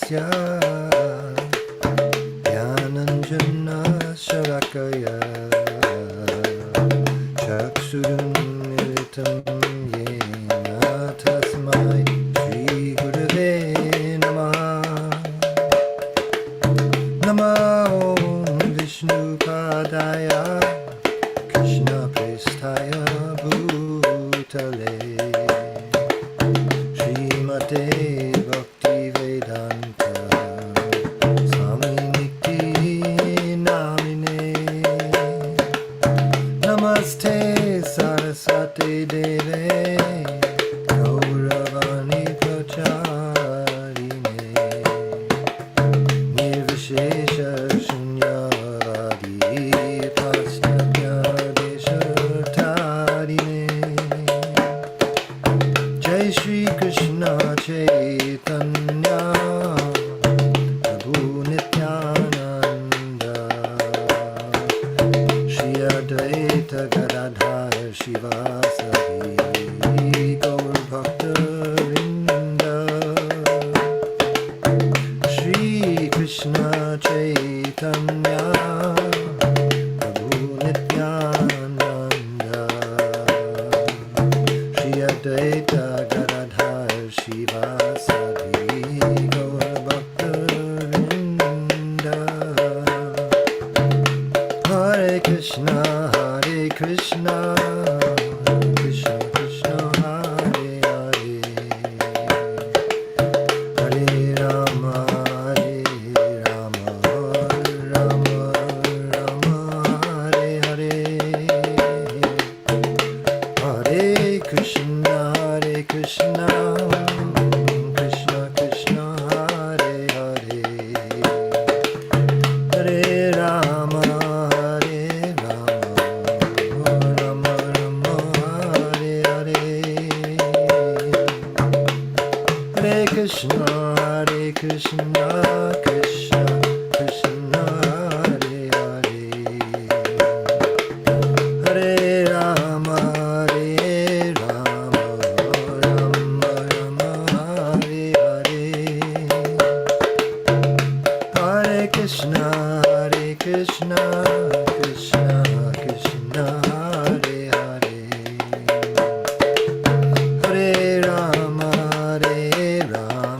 Tasya Dhyananjana Shalakaya Chakshurunmilitam Yena Tasmai Shri Gurave Namaha Namo Vishnu Padaya Krishna Prestaya Bhutale Srimate Bhakti Vedanta Swami Niti Namine Namaste Saraswati Deve Gauravani Pracharine Nirvishesha Shunyavadi Paschatya Deshatarine Jai Shri Krishna Chaitanya Prabhu Nityananda Shri Advaita Gadadhar Shivasari Gaur Bhakta Vrinda Shri Krishna Chaitanya Prabhu Nityananda Shri Advaita Gadadhar Shivasari Gaur Bhakta Vrinda Hare Krishna Krishna Krishna Hare Hare Hare Rama Rama Rama Hare Hare Hare Krishna Krishna Krishna Hare Hare Hare Rama Krishna Krishna Krishna Hare Hare Hare Rama Rama Hare Hare Hare Krishna Krishna Hare Hare Hare Rama Rama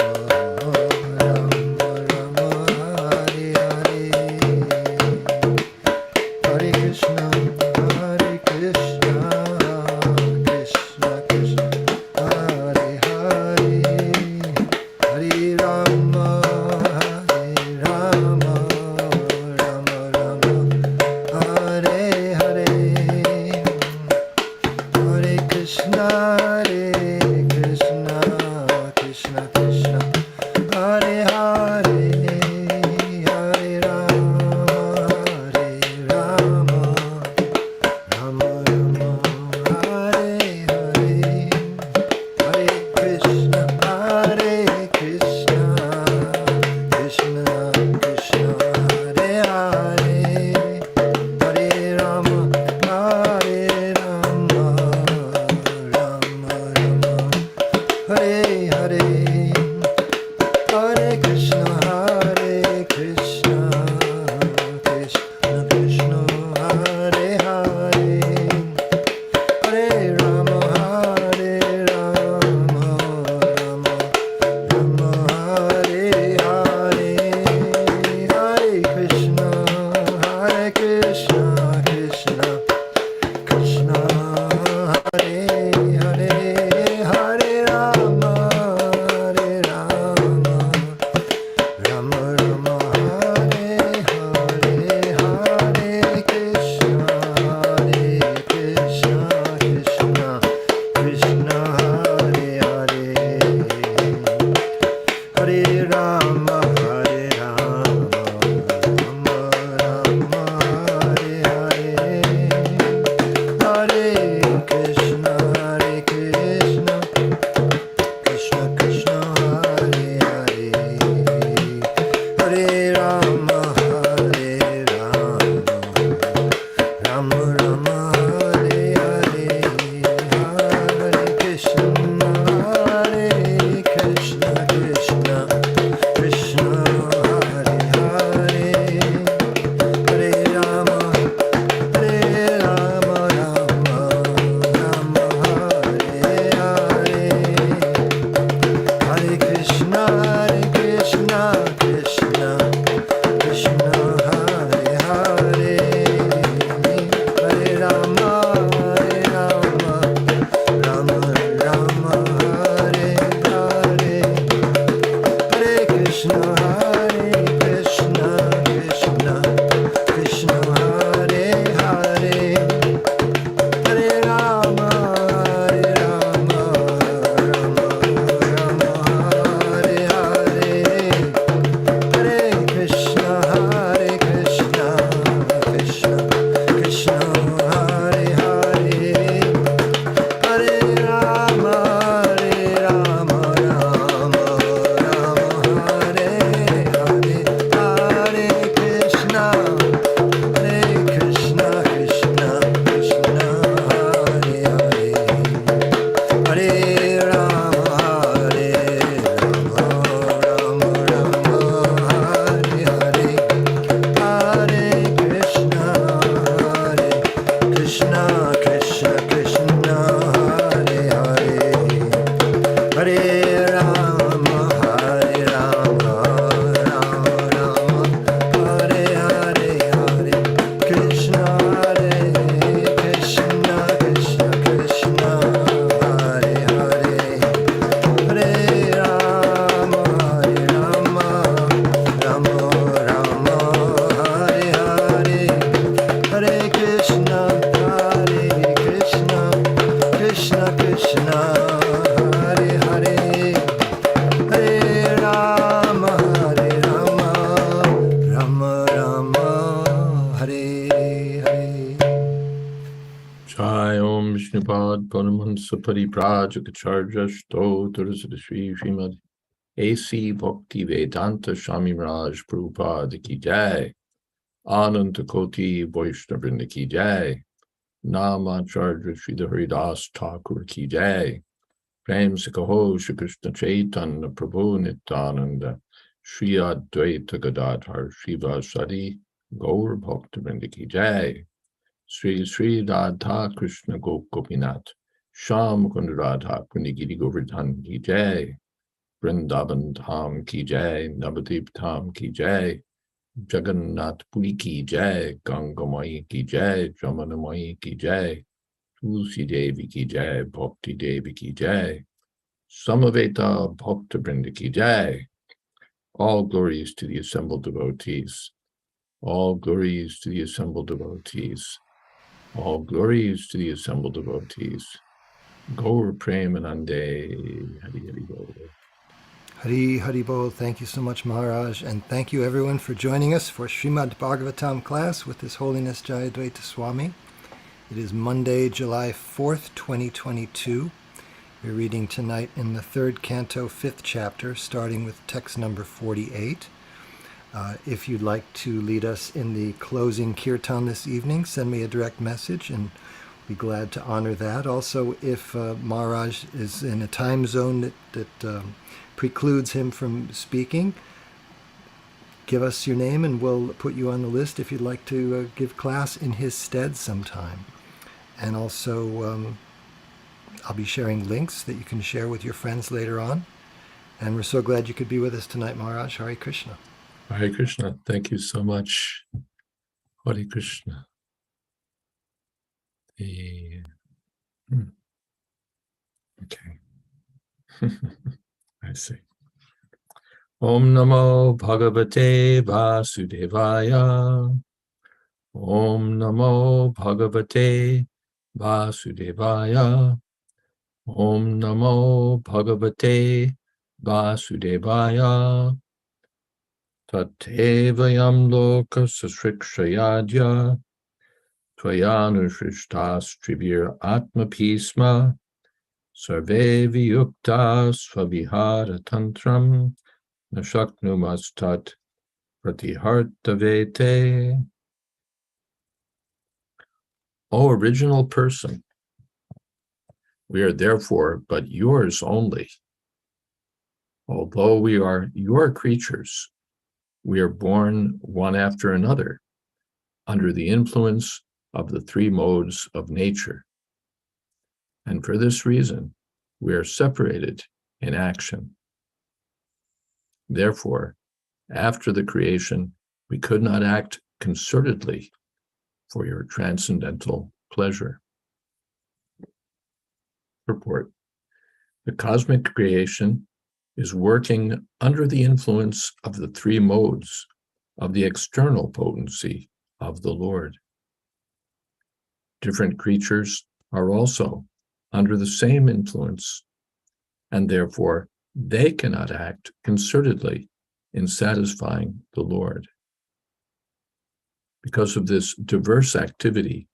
Om Vishnupad Paramahansa Pariprajaka Sto Sri Srimad A.C. Bhakti Vedanta Swami Raj Prabhupada Ki Jai, Ananta Koti Vaishnavrinda Ki Jai, Namacharya Sri Haridas Thakur Ki Jai, Prem Sikaho Shri Krishna Chaitanya Prabhu Nityananda, Sri Advaita Gadadhar Shiva Sadi Gaur Bhaktivinoda Ki Jai, Sri Sri Radha Krishna Gopinath, Sham Kund Radha Kunigiri Govardhan Ki Jai, Vrindavan Dham Ki Jai, Navadip Dham Ki Jai, Jagannath Puri Ki Jai, Gangamai Ki Jai, Jamunamai Ki Jai, Tulsi Devi Ki Jai, Bhakti Devi Ki Jai, Samaveta Bhakta Vrinda Ki Jai. All glories to the assembled devotees. All glories to the assembled devotees. All glories to the assembled devotees. Gaur Premanande. Hari Hari Bol. Hari Hari Bol. Thank you so much, Maharaj. And thank you, everyone, for joining us for Srimad Bhagavatam class with His Holiness Jayādvaita Swami. It is Monday, July 4th, 2022. We're reading tonight in the third canto, 5th chapter, starting with text number 48. If you'd like to lead us in the closing kirtan this evening, send me a direct message and be glad to honor that. Also, if Maharaj is in a time zone that precludes him from speaking, give us your name and we'll put you on the list if you'd like to give class in his stead sometime. And also, I'll be sharing links that you can share with your friends later on. And we're so glad you could be with us tonight, Maharaj. Hare Krishna. Hare Krishna. Thank you so much. Hare Krishna. Okay. I see. Om Namo Bhagavate Vasudevaya. Om Namo Bhagavate Vasudevaya. Om Namo Bhagavate Vasudevaya. Tatevayam loka sasrikshayadya. Tvayanushishtastribir atma pisma. Sarve viyukta svavihara tantram. Nashaknumastat pratihartavete. O original person, we are therefore but yours only. Although we are your creatures, we are born one after another under the influence of the three modes of nature. And for this reason, we are separated in action. Therefore, after the creation, we could not act concertedly for your transcendental pleasure. Purport. The cosmic creation is working under the influence of the three modes of the external potency of the Lord. Different creatures are also under the same influence, and therefore they cannot act concertedly in satisfying the Lord. Because of this diverse activity,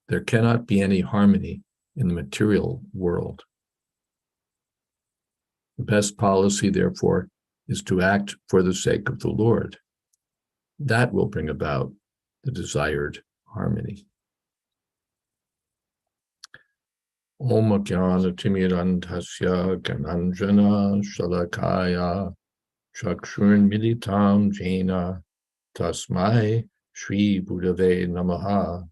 there cannot be any harmony in the material world. The best policy, therefore, is to act for the sake of the Lord. That will bring about the desired harmony. Om Jnana Timirandhasya Gananjana Shalakaya Chakshurn Militam Jena Tasmai Shri Buddhave Namaha.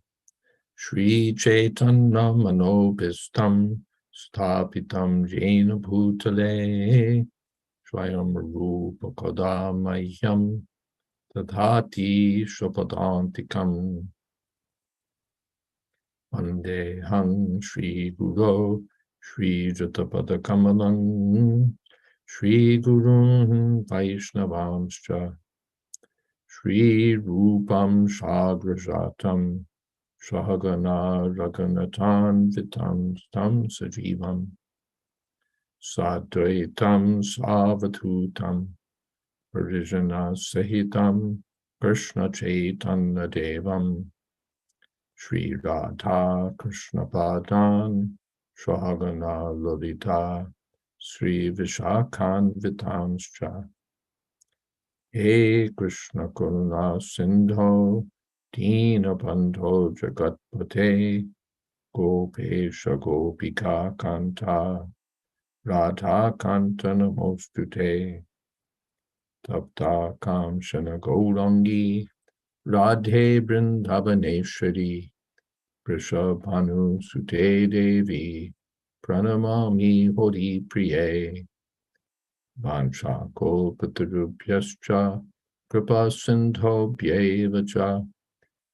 Shri Chaitanya Manobhistam Stapitam Jena Bhutale Swayam Rupa Kodamahyam Tadhati Shapadantikam Vandeham Shri Guru Shri Jatapada Kamalam Shri Guru Vaishnavamscha Shri Rupam Shagrajatam Shahagana Raganatan Vitam Tam Sajivam Sadvaitam Savatutam Parijana Sahitam Krishna Chaitanya Devam Shri Radha Krishna Padan Shahagana Lalita Sri Vishakhan Vitanscha He Krishna Karuna Sindho Dina Bandho Jagatpate Gopesha Gopika Kanta Radha Kanta Namostute Tapta Kamshana Gaurangi Radhe Brindavaneshwari Prishabhanu Sute Devi Pranamami Hori Priye Vancha Kolpatarubhyascha Kripa Sindho Bhyevacha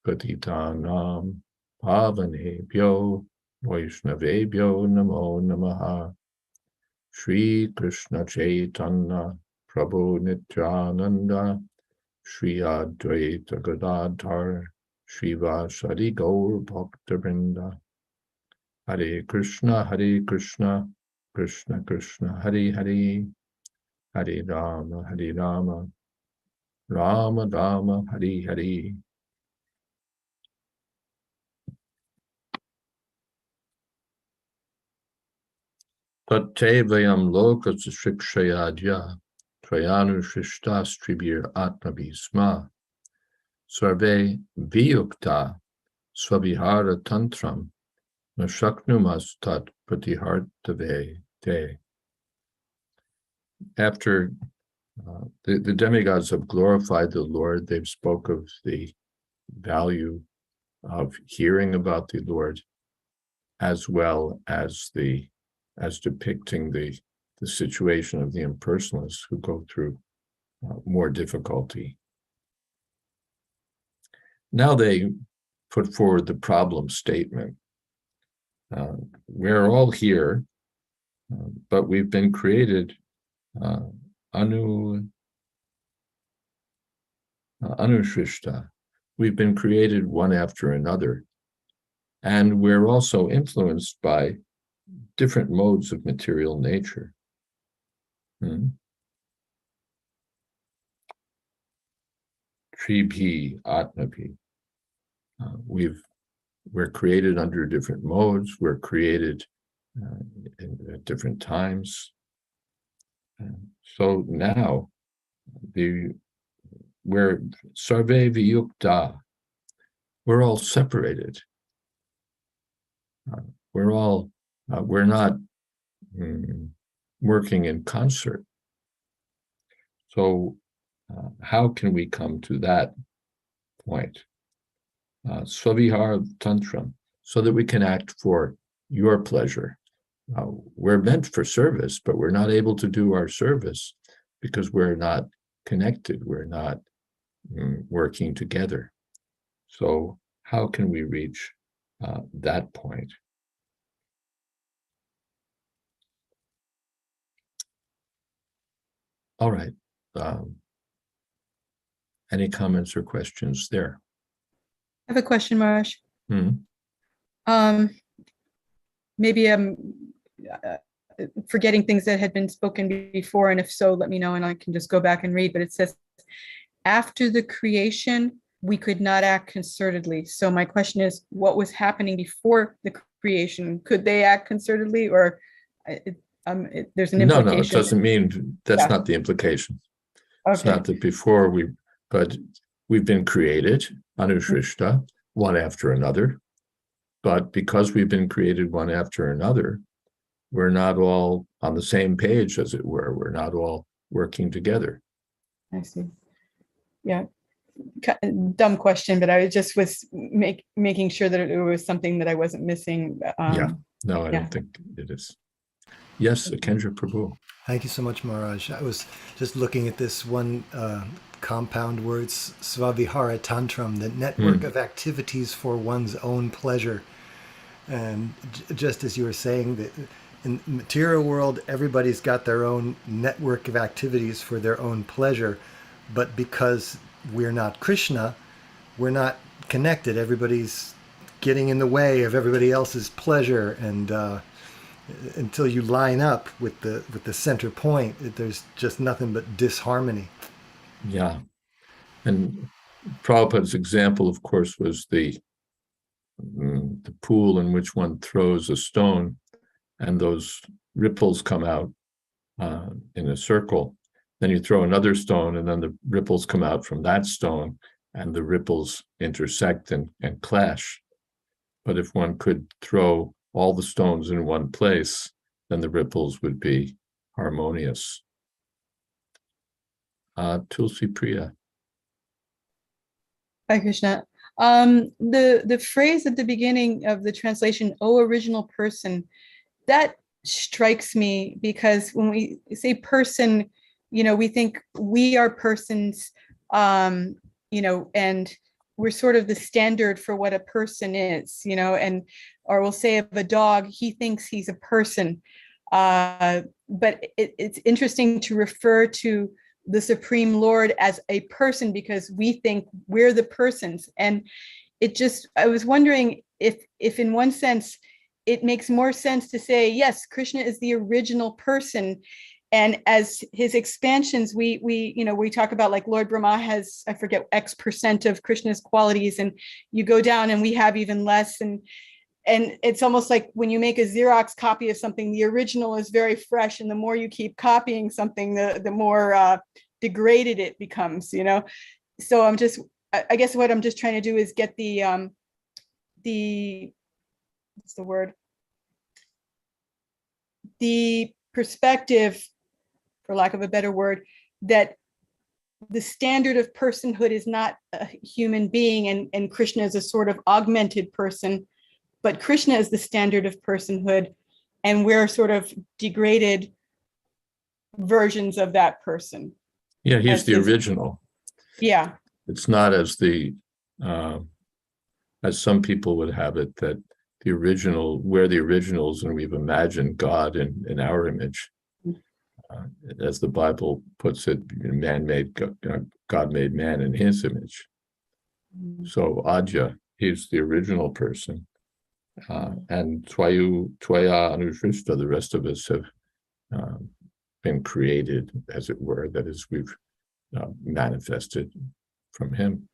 Patitanam Pavanebhyo Vaishnavebhyo Namo Namaha Shri Krishna Chaitanya Prabhu Nityananda Shri Advaita Gadadhar Srivasadi Gaur Bhaktabrinda Hare Krishna Krishna Krishna Hare Hare Hare Rama Rama Rama Hare Hare. Tate vayam lokas shikshayadya Trayanu Shrishtas Tribir Atmabhisma Sarve Viyukta Swabhihara Tantram Nashaknumas Tat Pratihartave Te. After the demigods have glorified the Lord, they've spoke of the value of hearing about the Lord, as well as depicting the situation of the impersonalists who go through more difficulty. Now they put forward the problem statement. We're all here, but we've been created anushrishta. We've been created one after another, and we're also influenced by different modes of material nature. Tribhi Atmabhi. We're created under different modes. We're created at different times. So now we're sarve viyukta. We're all separated. We're not working in concert. So how can we come to that point? Swabhihara Tantram, so that we can act for your pleasure. We're meant for service, but we're not able to do our service because we're not connected. We're not working together. So how can we reach that point? All right. Any comments or questions there? I have a question, Maharaj. Maybe I'm forgetting things that had been spoken before, and if so, let me know and I can just go back and read. But it says, after the creation, we could not act concertedly. So my question is, what was happening before the creation? Could they act concertedly, or there's an implication? No, it doesn't mean that's not the implication. Okay. It's not that before but we've been created, anushrishta, one after another. But because we've been created one after another, we're not all on the same page, as it were. We're not all working together. I see. Yeah. Dumb question, but I just was making sure that it was something that I wasn't missing. I don't think it is. Yes, Kendra Prabhu. Thank you so much, Maharaj. I was just looking at this one compound words, Svavihara Tantram, the network of activities for one's own pleasure. And just as you were saying, that in the material world, everybody's got their own network of activities for their own pleasure. But because we're not Krishna, we're not connected. Everybody's getting in the way of everybody else's pleasure. And until you line up with the center point, there's just nothing but disharmony. Yeah. And Prabhupada's example, of course, was the the pool in which one throws a stone, and those ripples come out in a circle. Then you throw another stone, and then the ripples come out from that stone, and the ripples intersect and clash. But if one could throw all the stones in one place, then the ripples would be harmonious. Tulsi Priya. Hi, Krishna. The phrase at the beginning of the translation, "O original person," that strikes me because when we say person, we think we are persons, and we're sort of the standard for what a person is, or we'll say of a dog, he thinks he's a person. But it's interesting to refer to the Supreme Lord as a person because we think we're the persons. And I was wondering if in one sense, it makes more sense to say, yes, Krishna is the original person. And as his expansions, we talk about like Lord Brahma has, I forget, X% of Krishna's qualities, and you go down and we have even less. And it's almost like when you make a Xerox copy of something, the original is very fresh. And the more you keep copying something, the more degraded it becomes, So I guess what I'm just trying to do is get what's the word? The perspective, for lack of a better word, that the standard of personhood is not a human being, and Krishna is a sort of augmented person, but Krishna is the standard of personhood, and we're sort of degraded versions of that person. Yeah, he's the original. Yeah. It's not as as some people would have it, that we're the originals and we've imagined God in our image. As the Bible puts it, God made man in his image. So Adya, he's the original person. And Tvaya Anushrishta, the rest of us have been created, as it were, that is, we've manifested from him.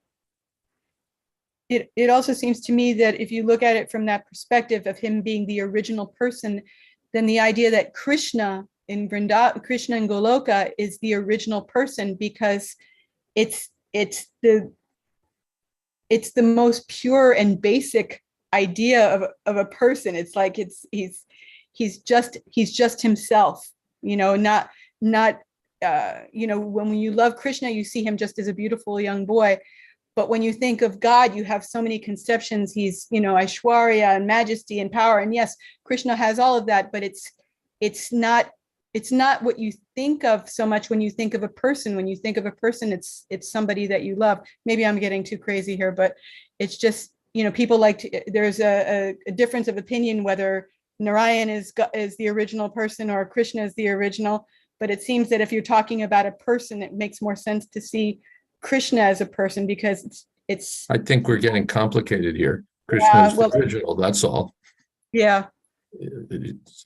It also seems to me that if you look at it from that perspective of him being the original person, then the idea that Krishna in Goloka is the original person because it's the most pure and basic idea of a person. It's like he's just himself, not when you love Krishna, you see him just as a beautiful young boy. But when you think of God, you have so many conceptions. He's, Aishwarya and majesty and power. And yes, Krishna has all of that, but it's not what you think of so much when you think of a person. When you think of a person, it's somebody that you love. Maybe I'm getting too crazy here, but it's just, people there's a difference of opinion whether Narayan is the original person or Krishna is the original. But it seems that if you're talking about a person, it makes more sense to see Krishna as a person because it's. I think we're getting complicated here. Krishna is the original, that's all. Yeah.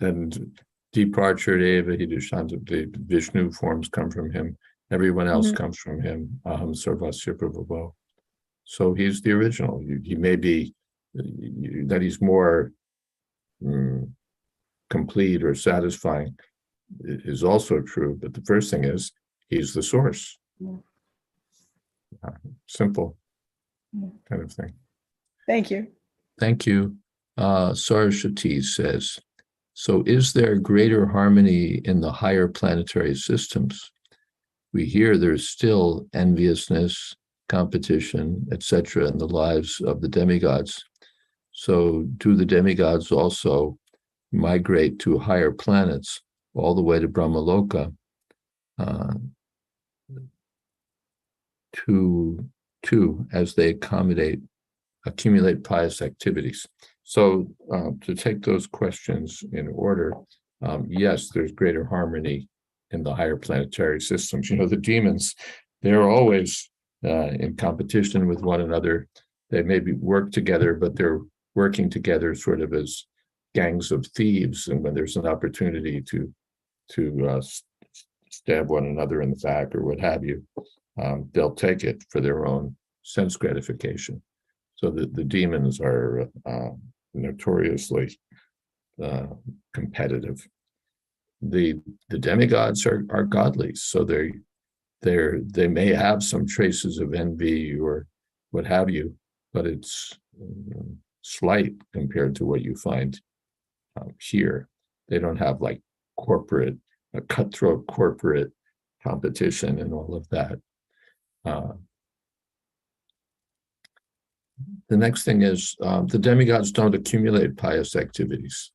And Departure the Vishnu forms come from him. Everyone else comes from him. Aham Sarvasya Prabhavo. So he's the original. He may be that he's more complete or satisfying is also true, but the first thing is he's the source. Simple kind of thing. Thank you. Thank you. Saraswati says, so is there greater harmony in the higher planetary systems? We hear there's still enviousness, competition, etc. in the lives of the demigods. So do the demigods also migrate to higher planets all the way to Brahmaloka as they accumulate pious activities? So to take those questions in order, yes, there's greater harmony in the higher planetary systems. The demons, they're always in competition with one another. They maybe work together, but they're working together sort of as gangs of thieves. And when there's an opportunity to stab one another in the back or what have you, they'll take it for their own sense gratification. So the demons are notoriously competitive. The demigods are godly, so they may have some traces of envy or what have you, but it's slight compared to what you find here. They don't have like a cutthroat corporate competition and all of that. The next thing is the demigods don't accumulate pious activities.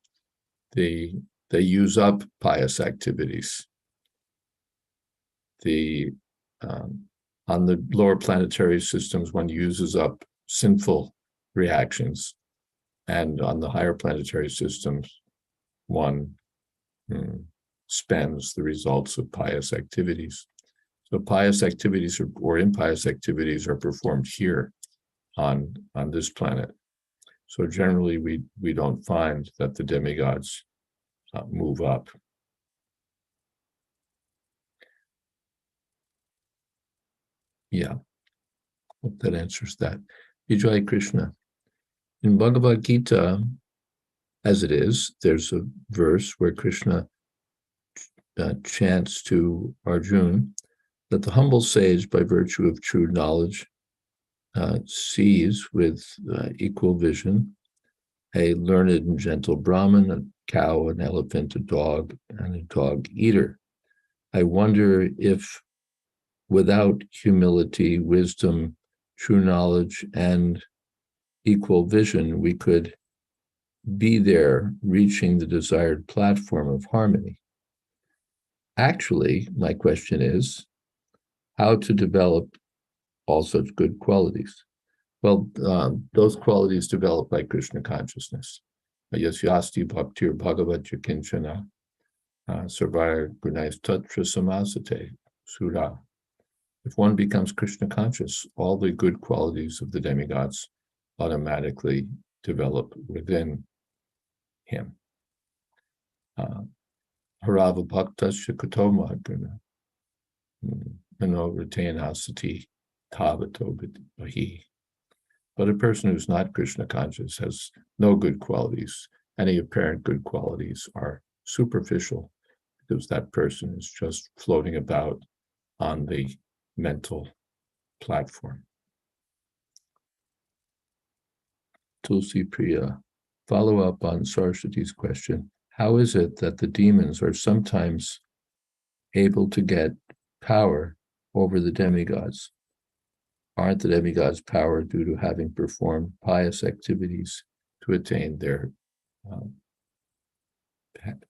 They use up pious activities. On the lower planetary systems, one uses up sinful reactions, and on the higher planetary systems, one spends the results of pious activities. So pious activities or impious activities are performed here on this planet. So generally, we don't find that the demigods move up. Yeah, hope that answers that. Vijay Krishna. In Bhagavad Gita, as it is, there's a verse where Krishna chants to Arjuna that the humble sage, by virtue of true knowledge, sees with equal vision a learned and gentle Brahmin, a cow, an elephant, a dog, and a dog eater. I wonder if without humility, wisdom, true knowledge, and equal vision, we could be there reaching the desired platform of harmony. Actually, my question is how to develop all such good qualities. Well, those qualities developed by Krishna consciousness. Yasyasti bhaktir bhagavat yakinchana sarvaya gunais tatra samasate sura. If one becomes Krishna conscious, all the good qualities of the demigods automatically develop within him. Harava bhaktasya katoma guna mano retayanasati tavato bahi. But a person who's not Krishna conscious has no good qualities. Any apparent good qualities are superficial because that person is just floating about on the mental platform. Tulsi Priya, follow up on Saraswati's question. How is it that the demons are sometimes able to get power over the demigods? Aren't the demigods' power due to having performed pious activities to attain their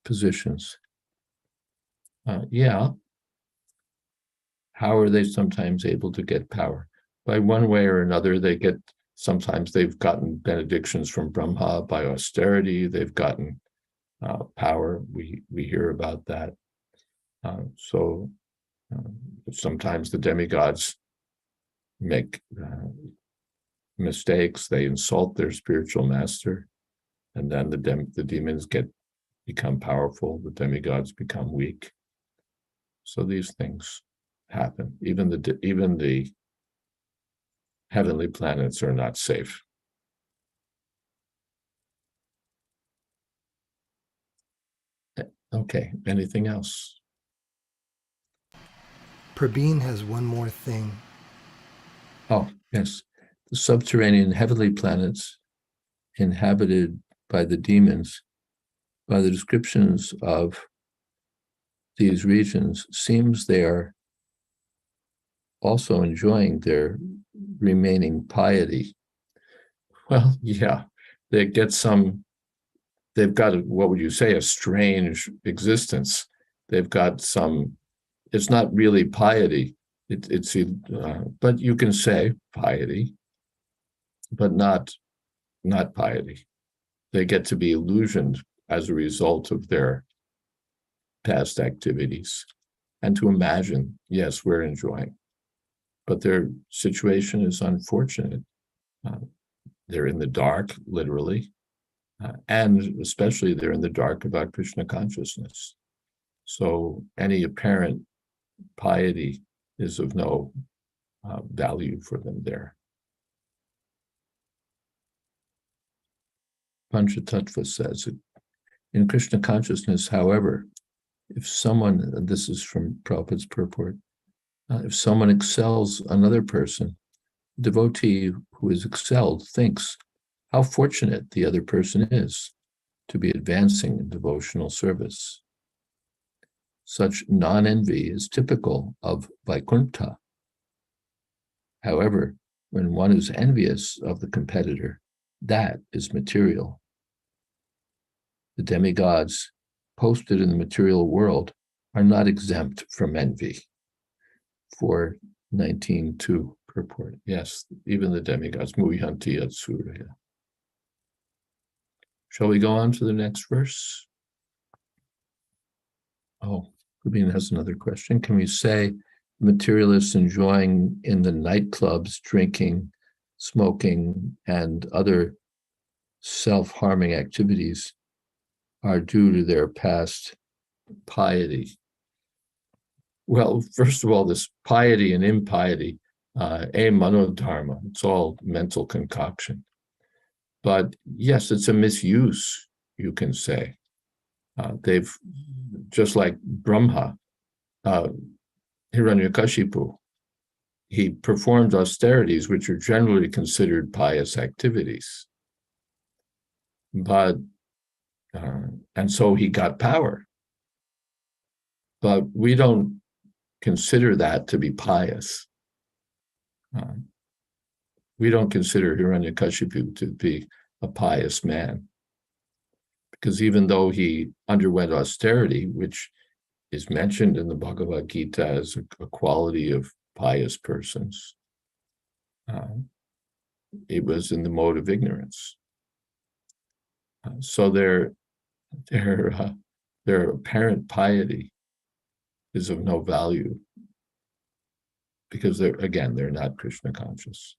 positions? Yeah. How are they sometimes able to get power? By one way or another, sometimes they've gotten benedictions from Brahma by austerity. They've gotten power. We hear about that. Sometimes the demigods make mistakes. They insult their spiritual master, and then the demons become powerful. The demigods become weak. So these things happen. Even the heavenly planets are not safe. Okay, anything else? Prabeen has one more thing. Oh, yes. The subterranean heavenly planets inhabited by the demons, by the descriptions of these regions, seems they are also enjoying their remaining piety. Well, yeah, they've got what would you say, a strange existence. They've got it's not really piety. But you can say piety, but not piety. They get to be illusioned as a result of their past activities and to imagine, yes, we're enjoying. But their situation is unfortunate. They're in the dark, literally, and especially they're in the dark about Krishna consciousness. So any apparent piety is of no value for them there. Panchatattva says it. In Krishna consciousness, however, if someone, and this is from Prabhupada's purport, if someone excels another person, the devotee who is excelled thinks how fortunate the other person is to be advancing in devotional service. Such non-envy is typical of Vaikuntha. However, when one is envious of the competitor, that is material. The demigods posted in the material world are not exempt from envy. 4:19:2 purport. Yes, even the demigods. Muhyanti Atsurya. Shall we go on to the next verse? Oh, Rubin has another question. Can we say materialists enjoying in the nightclubs, drinking, smoking, and other self-harming activities are due to their past piety? Well, first of all, this piety and impiety, a manodharma, it's all mental concoction. But yes, it's a misuse, you can say. They've, just like Brahma, Hiranyakashipu, he performed austerities, which are generally considered pious activities. But, and so he got power. But we don't consider that to be pious. We don't consider Hiranyakashipu to be a pious man, because even though he underwent austerity, which is mentioned in the Bhagavad Gita as a quality of pious persons, it was in the mode of ignorance. So their apparent piety is of no value, because they're not Krishna conscious.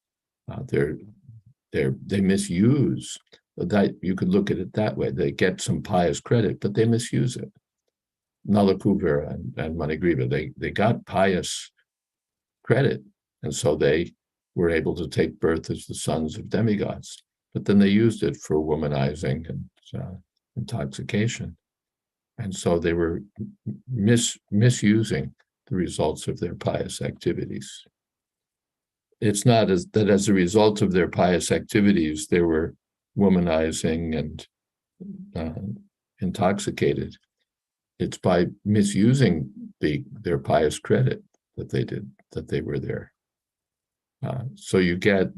They misuse that. You could look at it that way. They get some pious credit, but they misuse it. Nalakuvara and Manigriva, they got pious credit, and so they were able to take birth as the sons of demigods. But then they used it for womanizing and intoxication, and so they were misusing the results of their pious activities. It's not that as a result of their pious activities, they were womanizing and intoxicated. It's by misusing their pious credit that they were there. So you get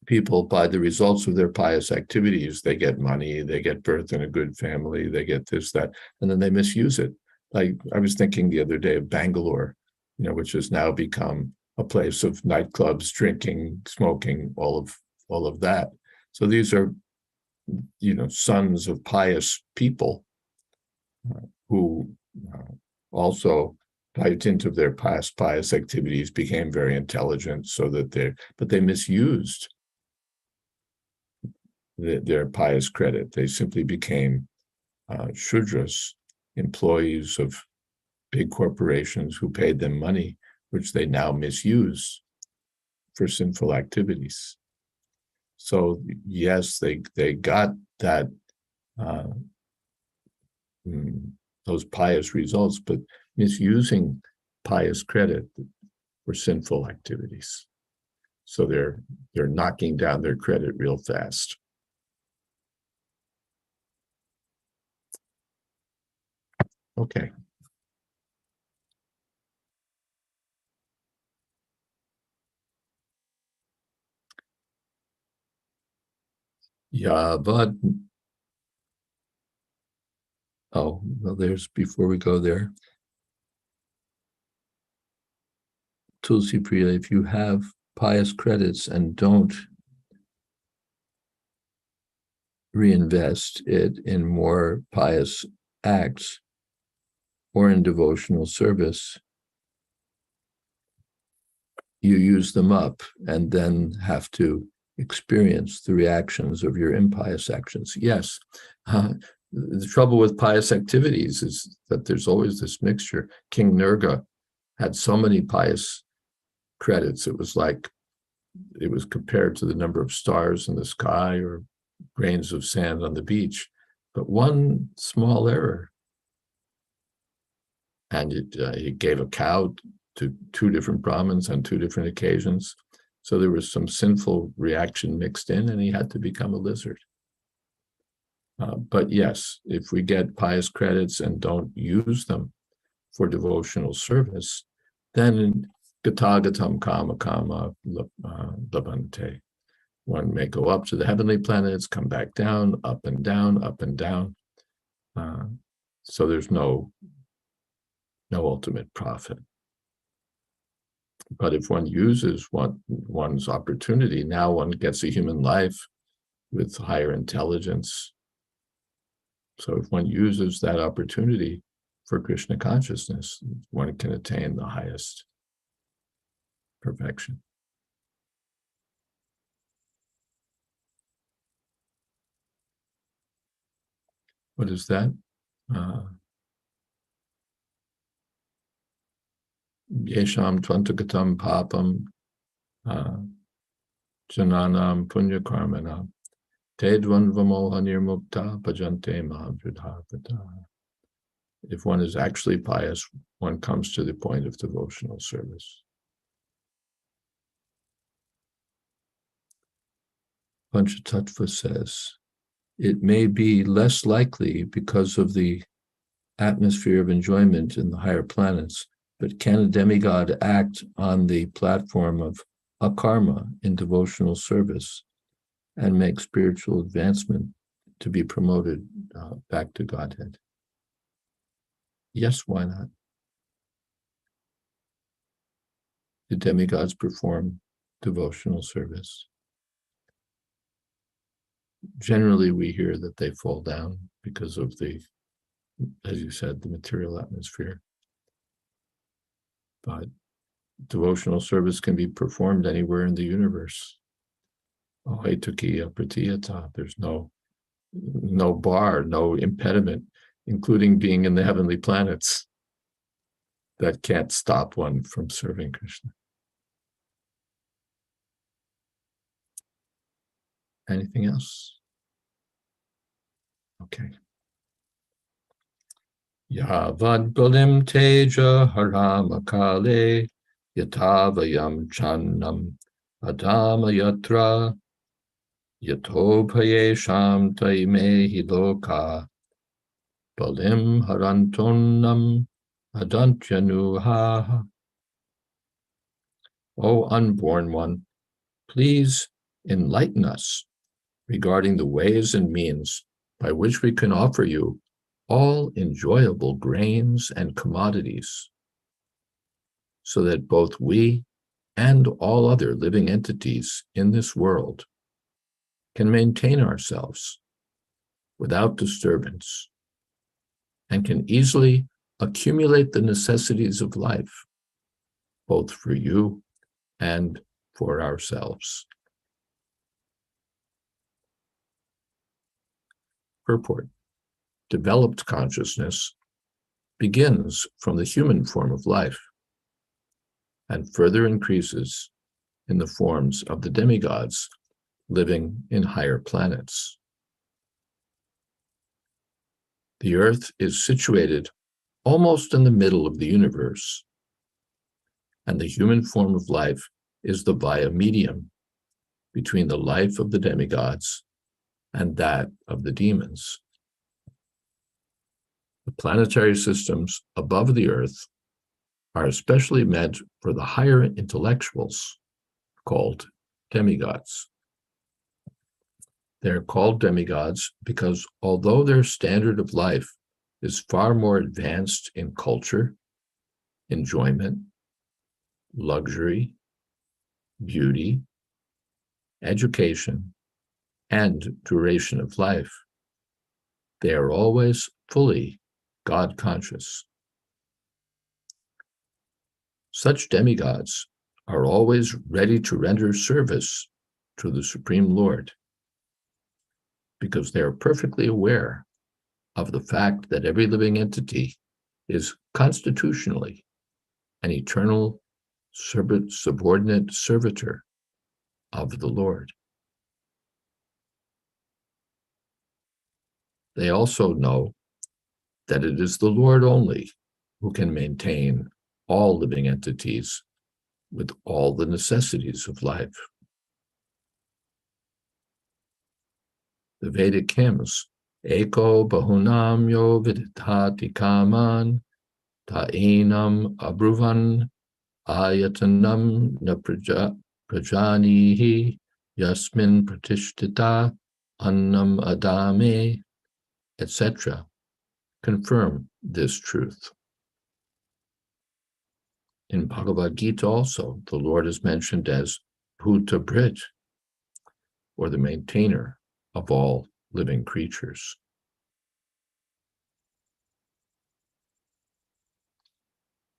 people, by the results of their pious activities, they get money, they get birth in a good family, they get this, that, and then they misuse it. Like I was thinking the other day of Bangalore, which has now become a place of nightclubs, drinking, smoking, all of that. So these are, sons of pious people who also, by dint of their past pious activities, became very intelligent, but they misused their pious credit. They simply became Shudras, employees of big corporations who paid them money, which they now misuse for sinful activities. So yes, they got that those pious results, but misusing pious credit for sinful activities. So they're knocking down their credit real fast. Okay. Yeah, but before we go there, Tulsi Priya, if you have pious credits and don't reinvest it in more pious acts or in devotional service, you use them up and then have to experience the reactions of your impious actions. Yes, the trouble with pious activities is that there's always this mixture. King Nirga had so many pious credits, it was compared to the number of stars in the sky, or grains of sand on the beach, but one small error. And he gave a cow to two different Brahmins on two different occasions. So there was some sinful reaction mixed in, and he had to become a lizard. But yes, if we get pious credits and don't use them for devotional service, then Gatagatam Kama Kama Labante. One may go up to the heavenly planets, come back down, up and down, up and down. So there's no ultimate profit. But if one uses one's opportunity, now one gets a human life with higher intelligence. So if one uses that opportunity for Krishna consciousness, one can attain the highest perfection. What is that? Yesham Twantagatam Papam Jananam Punya Karmanam Tedvan Vamoha Nirmukta Bhajante Mahavridharvata. If one is actually pious, one comes to the point of devotional service. Panchatattva says, it may be less likely because of the atmosphere of enjoyment in the higher planets, but can a demigod act on the platform of akarma in devotional service and make spiritual advancement to be promoted back to Godhead? Yes, why not? The demigods perform devotional service. Generally, we hear that they fall down because of the, as you said, the material atmosphere. But devotional service can be performed anywhere in the universe. Ahetukiya pratiyata. There's no bar, no impediment, including being in the heavenly planets, that can't stop one from serving Krishna. Anything else? Okay. Yavad balim teja haramakale yatavayam channam adama yatra yatopayesham taimehi loka balim harantonnam adantyanuha. O unborn one, please enlighten us regarding the ways and means by which we can offer you all enjoyable grains and commodities, so that both we and all other living entities in this world can maintain ourselves without disturbance and can easily accumulate the necessities of life, both for you and for ourselves. Purport. Developed consciousness begins from the human form of life and further increases in the forms of the demigods living in higher planets. The earth is situated almost in the middle of the universe, and the human form of life is the via medium between the life of the demigods and that of the demons. The planetary systems above the earth are especially meant for the higher intellectuals, called demigods. They're called demigods because although their standard of life is far more advanced in culture, enjoyment, luxury, beauty, education, and duration of life, they are always fully God conscious. Such demigods are always ready to render service to the Supreme Lord because they are perfectly aware of the fact that every living entity is constitutionally an eternal subordinate servitor of the Lord. They also know that it is the Lord only who can maintain all living entities with all the necessities of life. The Vedic hymns, Eko Bahunam Yo Vidhati Kaman, Ta'inam Abruvan, Ayatanam Na Prajanihi, Yasmin Pratishtita, Annam Adame, etc., confirm this truth. In Bhagavad Gita also, the Lord is mentioned as Bhuta Brit, or the maintainer of all living creatures.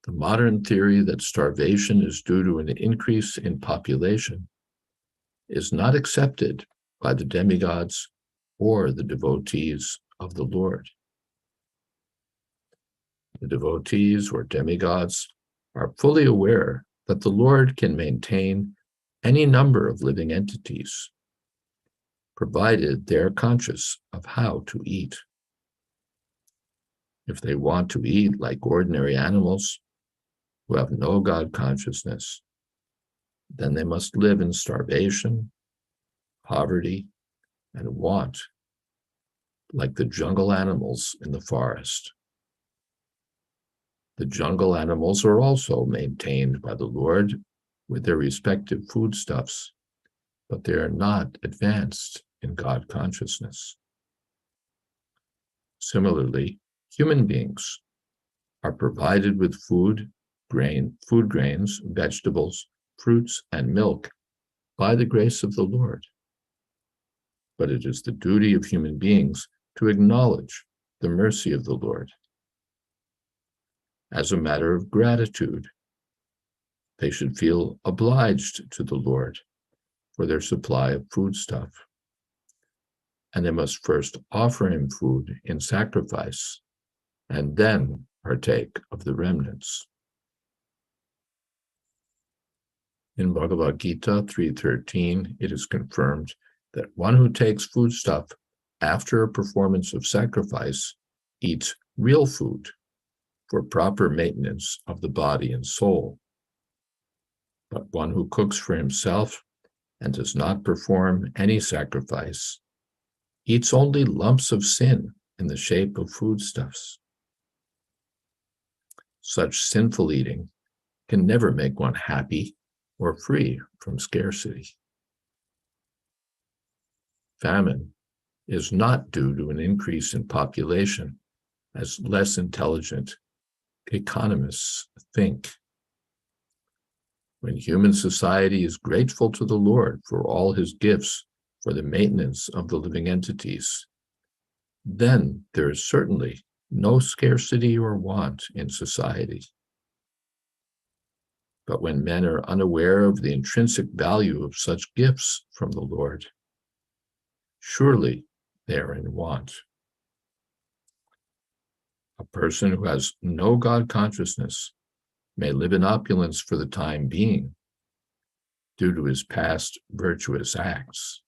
The modern theory that starvation is due to an increase in population is not accepted by the demigods or the devotees of the Lord. The devotees or demigods are fully aware that the Lord can maintain any number of living entities, provided they're conscious of how to eat. If they want to eat like ordinary animals who have no God consciousness, then they must live in starvation, poverty, and want, like the jungle animals in the forest. The jungle animals are also maintained by the Lord with their respective foodstuffs, but they are not advanced in God consciousness. Similarly, human beings are provided with food grains, vegetables, fruits, and milk by the grace of the Lord. But it is the duty of human beings to acknowledge the mercy of the Lord. As a matter of gratitude, they should feel obliged to the Lord for their supply of foodstuff, and they must first offer him food in sacrifice and then partake of the remnants. In Bhagavad Gita 3:13, it is confirmed that one who takes foodstuff after a performance of sacrifice eats real food for proper maintenance of the body and soul. But one who cooks for himself and does not perform any sacrifice eats only lumps of sin in the shape of foodstuffs. Such sinful eating can never make one happy or free from scarcity. Famine is not due to an increase in population, as less intelligent economists think. When human society is grateful to the Lord for all his gifts for the maintenance of the living entities, then there is certainly no scarcity or want in society. But when men are unaware of the intrinsic value of such gifts from the Lord, surely they are in want. A person who has no God consciousness may live in opulence for the time being due to his past virtuous acts.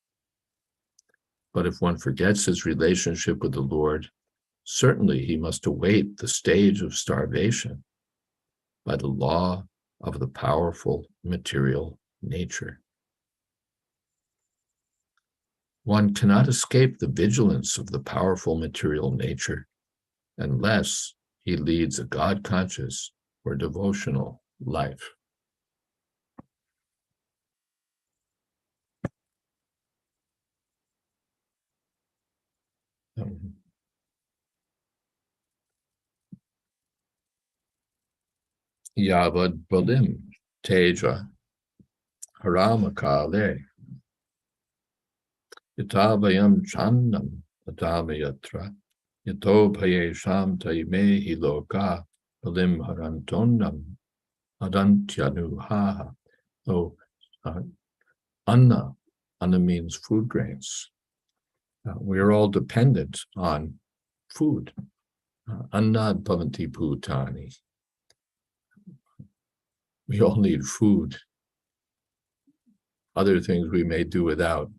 But if one forgets his relationship with the Lord, certainly he must await the stage of starvation by the law of the powerful material nature. One cannot escape the vigilance of the powerful material nature unless he leads a God-conscious or devotional life. Yavad Balim Teja Haramakale Yatabayam Chandam Adamayatra Yato Payesham Taimehi Loka Balim Harantonam Adantyanuhaha. So, Anna means food grains. We are all dependent on food. Annad bhavanti bhutani. We all need food. Other things we may do without,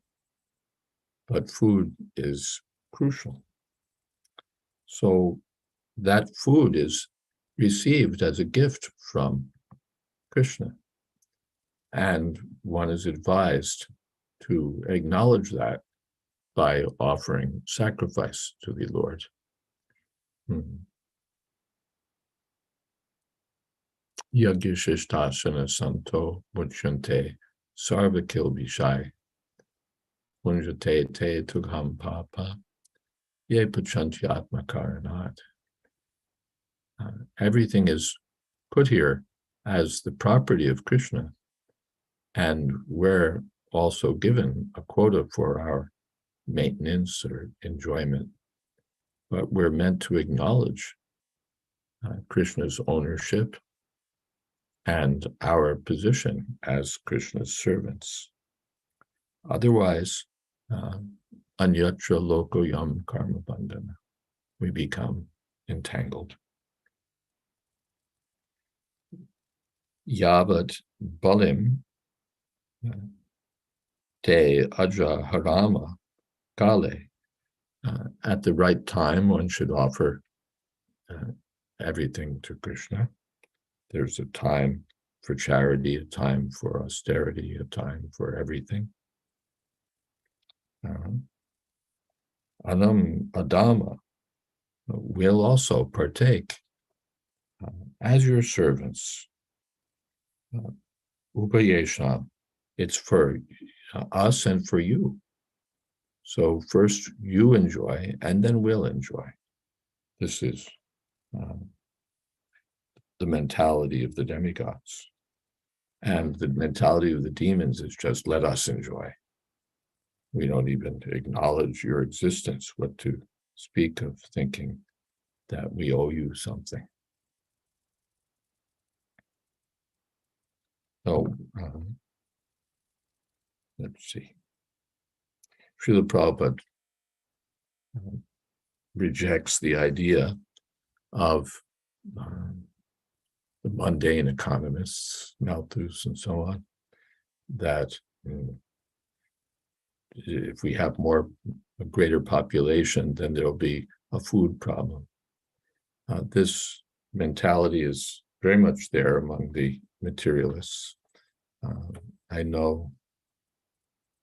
but food is crucial. So that food is received as a gift from Krishna. And one is advised to acknowledge that by offering sacrifice to the Lord. Yagishishtasana santo muchante sarvakil bishai punjate te tugham papa ye pachantyatma karanat. Everything is put here as the property of Krishna, and we're also given a quota for our maintenance or enjoyment, but we're meant to acknowledge Krishna's ownership and our position as Krishna's servants. Otherwise, anyatra lokoyam karma bandhana, we become entangled. Yavat balim te aja harama kale. At the right time, one should offer everything to Krishna. There's a time for charity, a time for austerity, a time for everything. Anam Adama will also partake as your servants. Upayesham, it's for us and for you. So first you enjoy, and then we'll enjoy. This is the mentality of the demigods. And the mentality of the demons is just let us enjoy. We don't even acknowledge your existence, what to speak of thinking that we owe you something. So, let's see. Srila Prabhupada rejects the idea of the mundane economists, Malthus and so on, that if we have a greater population, then there'll be a food problem. This mentality is very much there among the materialists. I know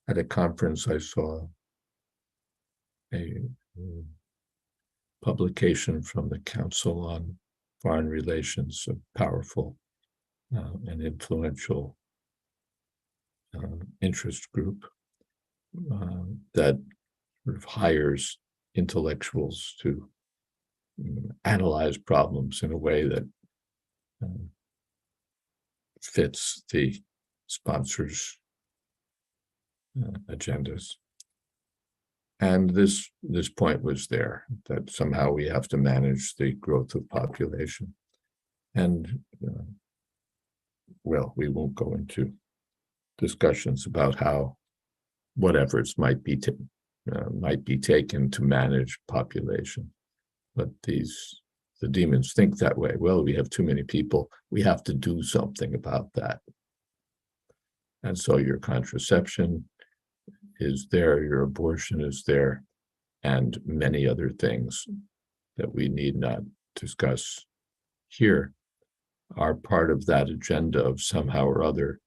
at a conference I saw a publication from the Council on Foreign Relations, a powerful and influential interest group that sort of hires intellectuals to analyze problems in a way that fits the sponsors' agendas. And this point was there, that somehow we have to manage the growth of population. And, well, we won't go into discussions about what efforts might be taken to manage population. But the demons think that way. Well, we have too many people. We have to do something about that. And so your contraception is there, your abortion is there, and many other things that we need not discuss here are part of that agenda of somehow or other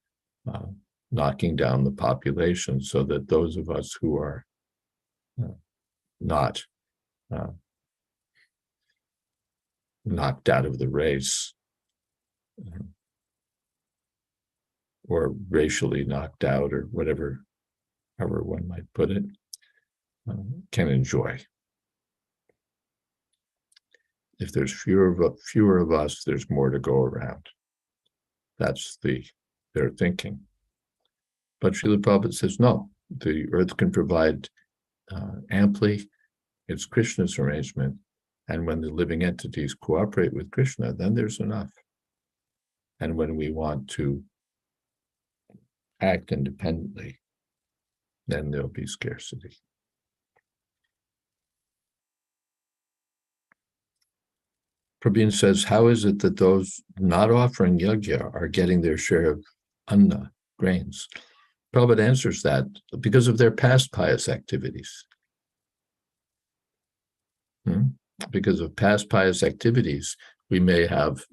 knocking down the population so that those of us who are not knocked out of the race or racially knocked out or whatever, however one might put it, can enjoy. If there's fewer of us, there's more to go around. That's their thinking. But Srila Prabhupada says, no, the earth can provide amply. It's Krishna's arrangement. And when the living entities cooperate with Krishna, then there's enough. And when we want to act independently, then there'll be scarcity. Prabhupada says, how is it that those not offering yajna are getting their share of anna, grains? Prabhupada answers that because of their past pious activities. because of past pious activities, we may have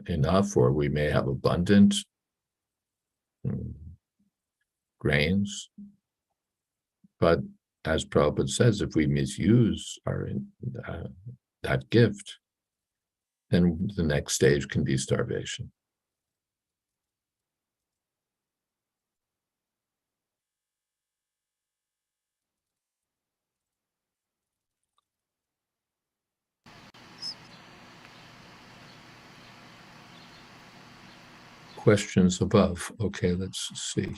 enough, or we may have abundant grains. But as Prabhupada says, if we misuse that gift, then the next stage can be starvation. Questions above. Okay, let's see.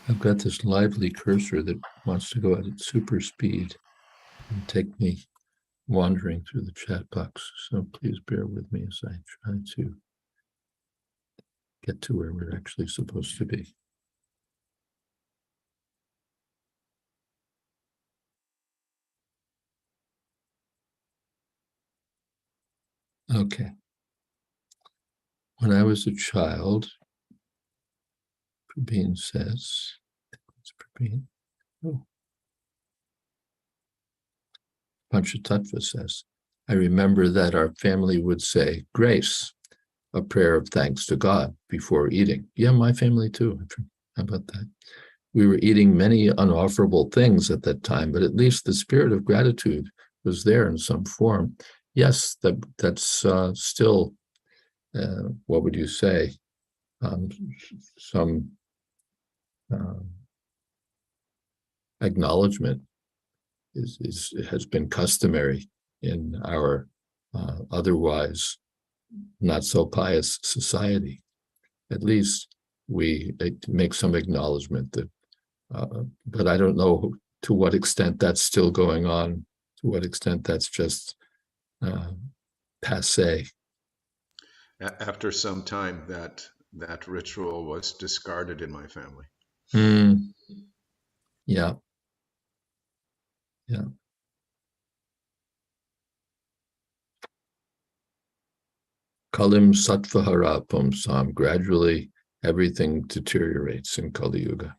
I've got this lively cursor that wants to go at super speed and take me wandering through the chat box. So please bear with me as I try to get to where we're actually supposed to be. Okay. When I was a child, Prabhin says, it's Prabhin. Oh. Panchatattva says, I remember that our family would say grace, a prayer of thanks to God before eating. Yeah, my family too. How about that? We were eating many unofferable things at that time, but at least the spirit of gratitude was there in some form. Yes, that's still, what would you say, some acknowledgement has been customary in our otherwise not so pious society. At least we make some acknowledgement that, but I don't know to what extent that's still going on, to what extent that's just passé. After some time, that ritual was discarded in my family. Yeah. Yeah. Kalim Sattvahara Pumsam. Gradually, everything deteriorates in Kali Yuga.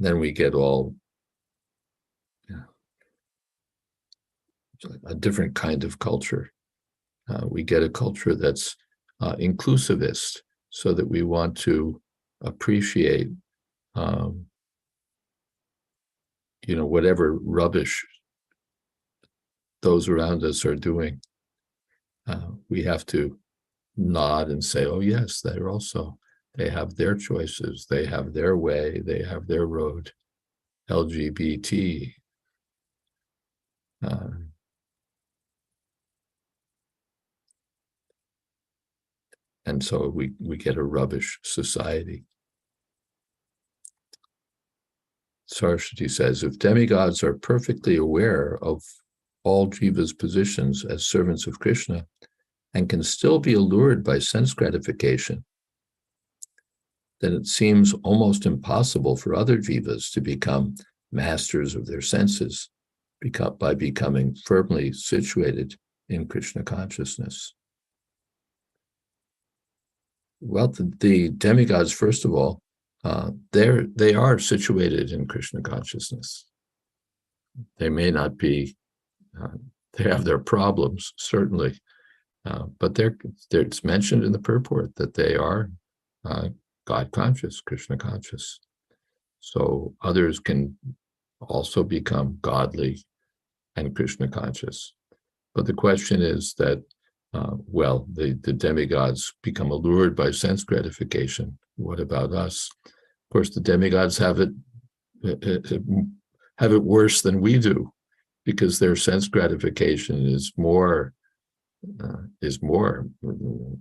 Then we get all a different kind of culture. We get a culture that's inclusivist, so that we want to appreciate, whatever rubbish those around us are doing. We have to nod and say, oh yes, they have their choices, they have their way, they have their road. LGBT. And so we get a rubbish society. Saraswati says, if demigods are perfectly aware of all jivas' positions as servants of Krishna and can still be allured by sense gratification, then it seems almost impossible for other jivas to become masters of their senses by becoming firmly situated in Krishna consciousness. Well, the demigods, first of all, they are situated in Krishna consciousness. They may not be, they have their problems, certainly, but it's mentioned in the purport that they are God conscious, Krishna conscious. So others can also become godly and Krishna conscious. But the question is that, the demigods become allured by sense gratification. What about us? Of course, the demigods have it worse than we do, because their sense gratification is more is more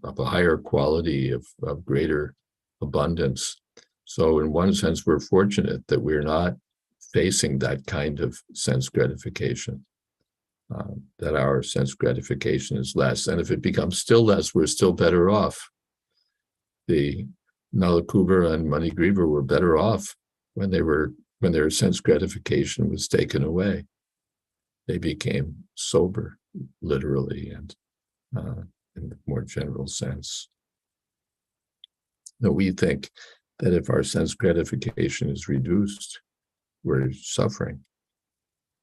of a higher quality of greater abundance. So in one sense, we're fortunate that we're not facing that kind of sense gratification, that our sense gratification is less. And if it becomes still less, we're still better off. The Nalakuber and Manigriva were better off when their sense gratification was taken away. They became sober, literally, and in the more general sense. Now, we think that if our sense gratification is reduced, we're suffering,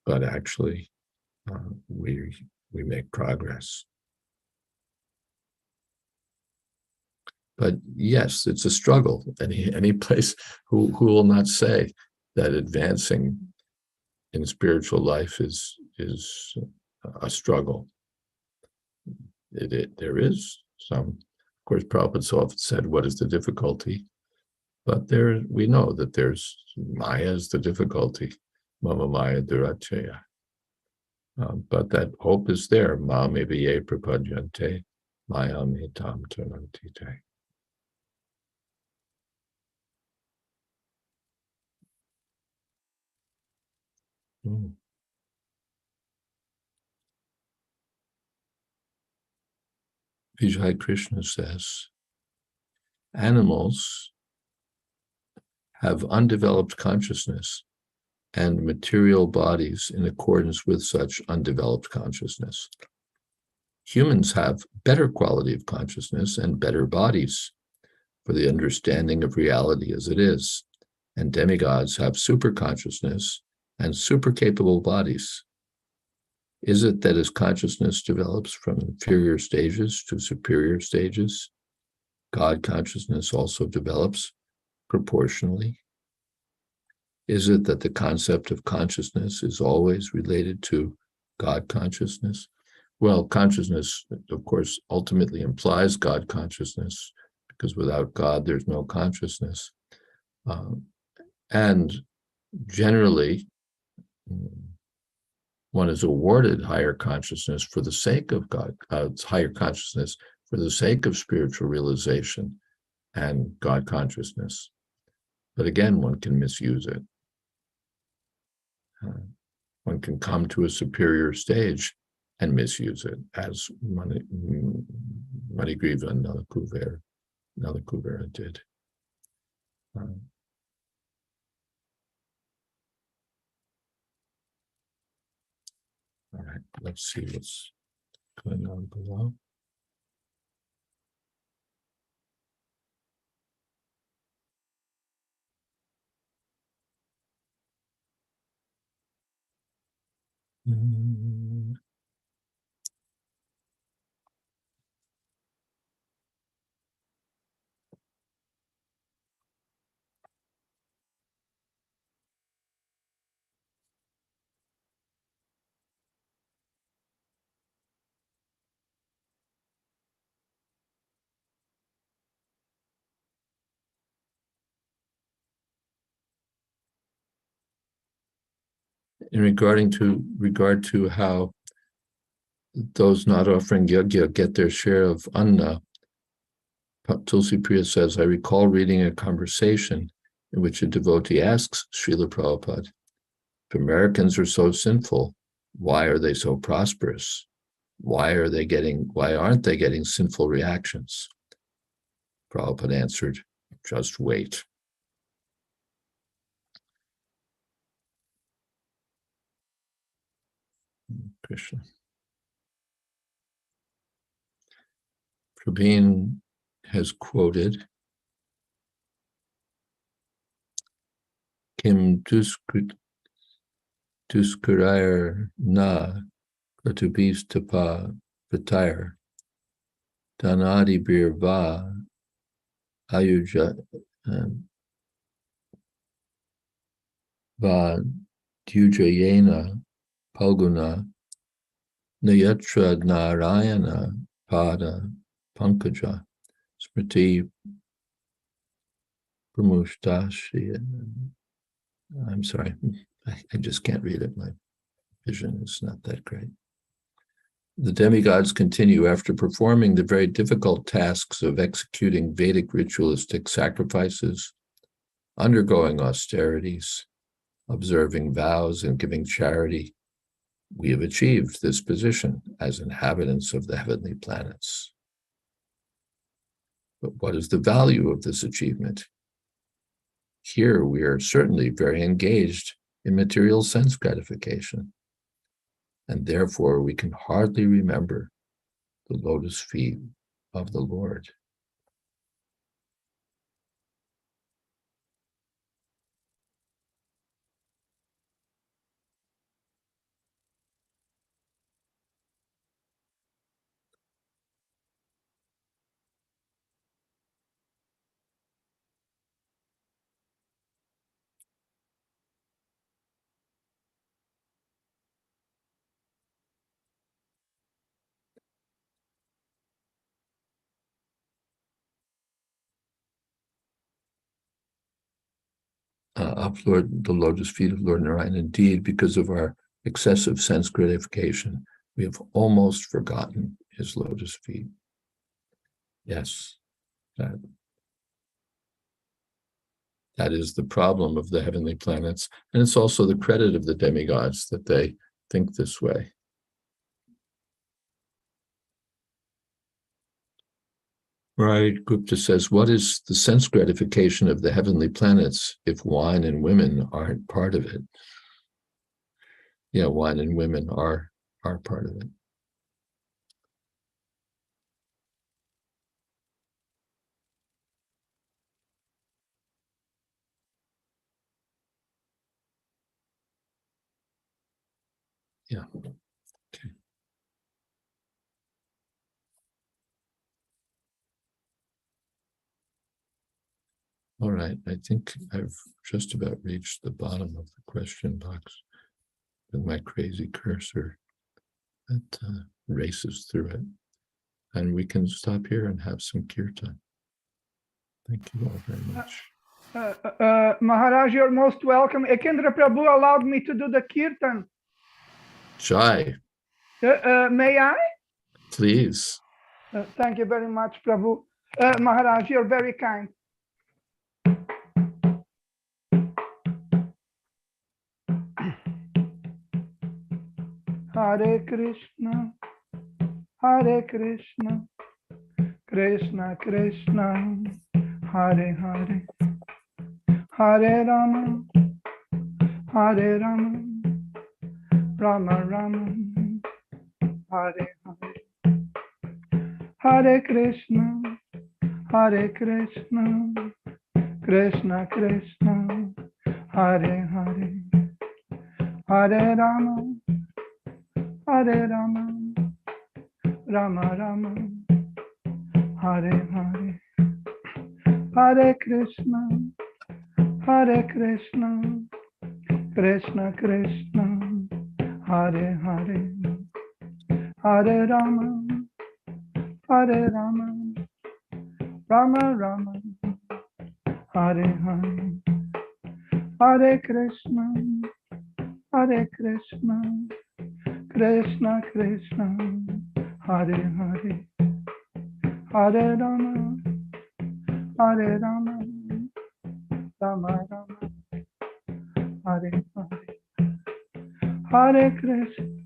but actually we make progress. But yes, it's a struggle. Any place who will not say that advancing in spiritual life is a struggle. There is some. Of course, Prabhupada often said, "What is the difficulty?" But we know that there's Maya is the difficulty. Mama Maya Durachaya. But that hope is there. Ma me viye prapadyante, Maya me tam tarantite. Vijay Krishna says, animals have undeveloped consciousness and material bodies in accordance with such undeveloped consciousness. Humans have better quality of consciousness and better bodies for the understanding of reality as it is, and demigods have super consciousness and super capable bodies. Is it that as consciousness develops from inferior stages to superior stages, God consciousness also develops proportionally? Is it that the concept of consciousness is always related to God consciousness? Well, consciousness, of course, ultimately implies God consciousness, because without God, there's no consciousness. And generally, one is awarded higher consciousness for the sake of God, higher consciousness for the sake of spiritual realization and God consciousness. But again, one can misuse it. One can come to a superior stage and misuse it, as Manigriva and Nalakuvera did. All right, let's see what's going on below. In regard to how those not offering yajna get their share of anna, Tulsi Priya says, I recall reading a conversation in which a devotee asks Srila Prabhupada, if Americans are so sinful, why are they so prosperous? Why aren't they getting sinful reactions? Prabhupada answered, just wait. Krishna. Prabhin has quoted Kim Duskurayar na Kratubis Tapa Vatire Danadi Birva Ayuja Va Dujayena Palguna Nayatra Narayana Pada Pankaja Smriti Pramushtashi. I'm sorry, I just can't read it. My vision is not that great. The demigods continue after performing the very difficult tasks of executing Vedic ritualistic sacrifices, undergoing austerities, observing vows, and giving charity. We have achieved this position as inhabitants of the heavenly planets. But what is the value of this achievement? Here we are certainly very engaged in material sense gratification, and therefore we can hardly remember the lotus feet of the Lord. Of Lord, the lotus feet of Lord Narayan. Indeed, because of our excessive sense gratification, we have almost forgotten his lotus feet. Yes, that is the problem of the heavenly planets, and it's also the credit of the demigods that they think this way. Right, Gupta says, what is the sense gratification of the heavenly planets if wine and women aren't part of it? Yeah, wine and women are part of it. Yeah, okay. All right, I think I've just about reached the bottom of the question box with my crazy cursor that races through it. And we can stop here and have some kirtan. Thank you all very much. Maharaj, you're most welcome. Ekendra Prabhu allowed me to do the kirtan. Jai, May I? please. Thank you very much, Prabhu. Maharaj, you're very kind. Hare Krishna, Hare Krishna, Krishna Krishna, Hare Hare, Hare Rama, Hare Rama, Rama Rama, Hare Hare, Hare Krishna, Hare Krishna, Krishna Krishna, Hare Hare, Hare Rama, Hare Rama, Rama Rama, Hare Hare, Hare Krishna, Hare Krishna, Krishna Krishna, Hare Hare, Hare Rama, Hare Rama, Rama Rama, Hare Hare, Hare Krishna, Hare Krishna, Krishna Krishna, Hare Hare, Hare Rama, Hare Rama, Rama Rama, Hare Hare, Hare Krishna,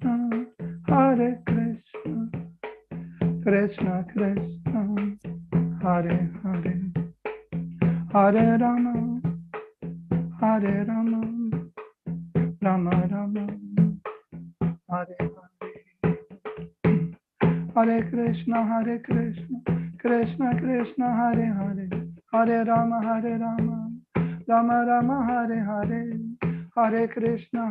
Hare Krishna, Krishna Krishna, Hare Hare, Hare Rama, Hare Rama, Rama Rama, Hare Hare, Hare Krishna, Krishna Krishna, Hare Hare, Hare Rama, Rama Rama, Hare Hare, Hare Krishna,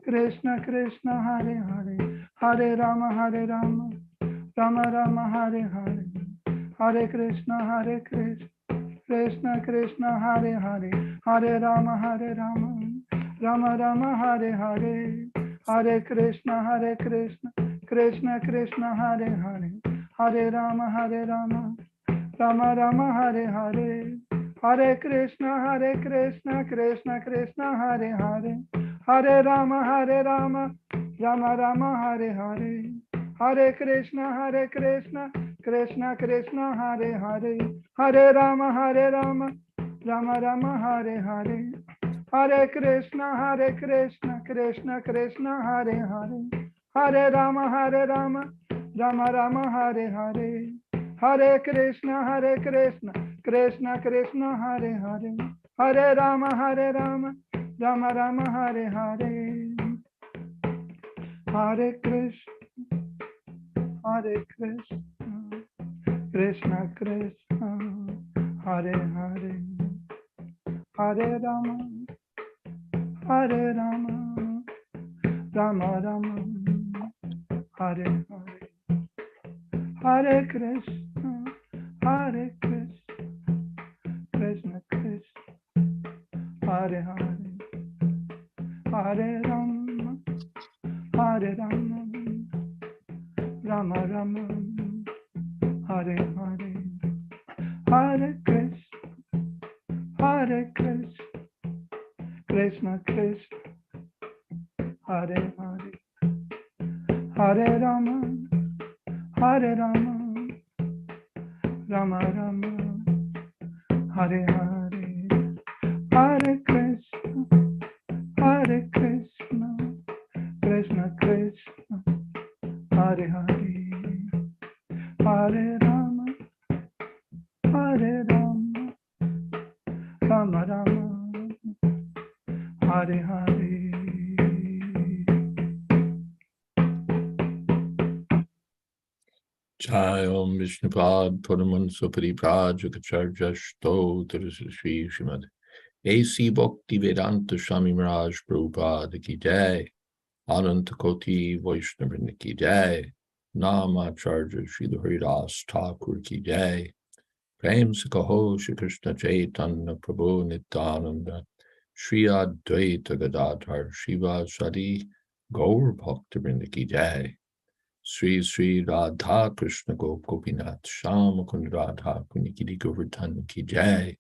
Krishna Krishna, Hare Hare, Hare Rama, Rama Rama, Hare Hare, Hare Krishna, Krishna Krishna, Hare Hare, Hare Rama, Rama Rama, Hare Hare, Hare Krishna, Krishna Krishna, Hare Hare, Hare Rama, Rama Rama, Hare Hare, Hare Krishna, Krishna Krishna, Hare Hare, Hare Rama, Rama Rama, Hare Hare, Hare Krishna, Krishna Krishna, Hare Hare, Hare Rama, Rama Rama, Hare Hare. Hare Krishna, Krishna Krishna, Hare Hare, Hare Rama, Rama Rama, Hare Hare. Hare Krishna, Krishna Krishna, Hare Hare, Hare Rama, Rama Rama, Hare Hare. Hare Krishna, Krishna Krishna, Hare Hare, Hare Rama, Rama Rama, Hare Hare. Hare Krishna, Krishna Krishna, Hare Hare, Hare Rama, Rama Rama, Hare Hare. Hare Krishna, Krishna Krishna, Hare Hare, Hare Rama, Rama Rama, Hare Hare. Hare Krishna, Krishna Krishna, Hare Hare, Hare Rama, Rama Rama, Hare Hare. Jai Om Vishnupad Padamansa Paripradjukacharya Stotara Sri Srimad A.C. Bhakti Vedanta Swami Maharaj Prabhupada Ki Jai Ananta Koti Vaishnavrinda Ki Jai Namacharya Srila Haridas Thakur Ki Jai Prem Sakaho Shri Krishna Chaitanya Prabhu Nityananda Shri Advaita Gadadhar Shiva Sadi Gaur Bhaktivinoda Ki Jai Sri Sri Radha Krishna Gop Gopinath Shama Kund Radha Kunikidi Govardhan Ki Jai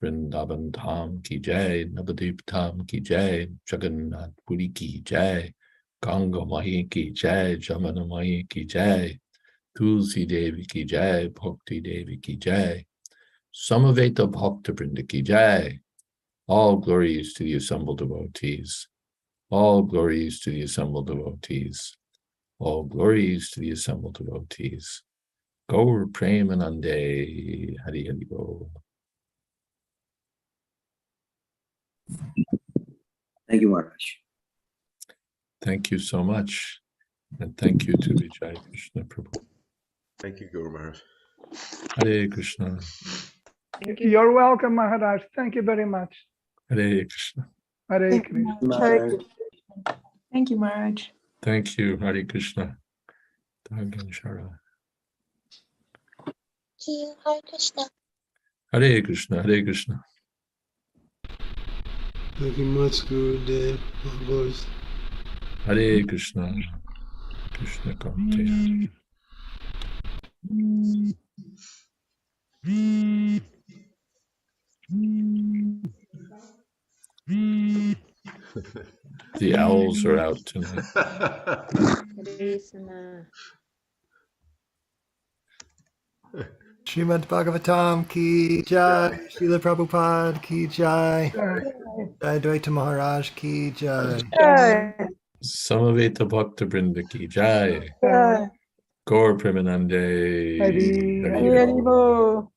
Vrindavan Dham Ki Jai Navadip Dham Ki Jai Jagannath Puri Ki Jai Ganga Mahi Ki Jai Jamana Mahi Ki Jai Tulsi Devi Ki Jai Bhakti Devi Ki Jai Samaveta Bhakta Vrinda Ki Jai. All glories to the assembled devotees. All glories to the assembled devotees. All glories to the assembled devotees. Gaur Premanande Hari Hari Bol. Thank you, Maharaj. Thank you so much. And thank you to Vijay Krishna Prabhu. Thank you, Guru Maharaj. Hare Krishna. You're welcome, Maharaj. Thank you very much. Hare Krishna. Hare Thank you, Krishna. Maharaj. Thank you, Maharaj. Thank you. Hare Krishna. Dhagan Shara. Hare Krishna. Hare Krishna. Hare Krishna. Thank you much, Gurudev. All glories. Hare Krishna. Krishna Kante. The owls are out tonight. Srimad Bhagavatam Ki Jai, Srila Prabhupada Ki Jai, Jayādvaita Maharaj Ki Jai. Samaveta Bhakta Vrinda Ki Jai. Gaur Premanande. Hari Hari Bol.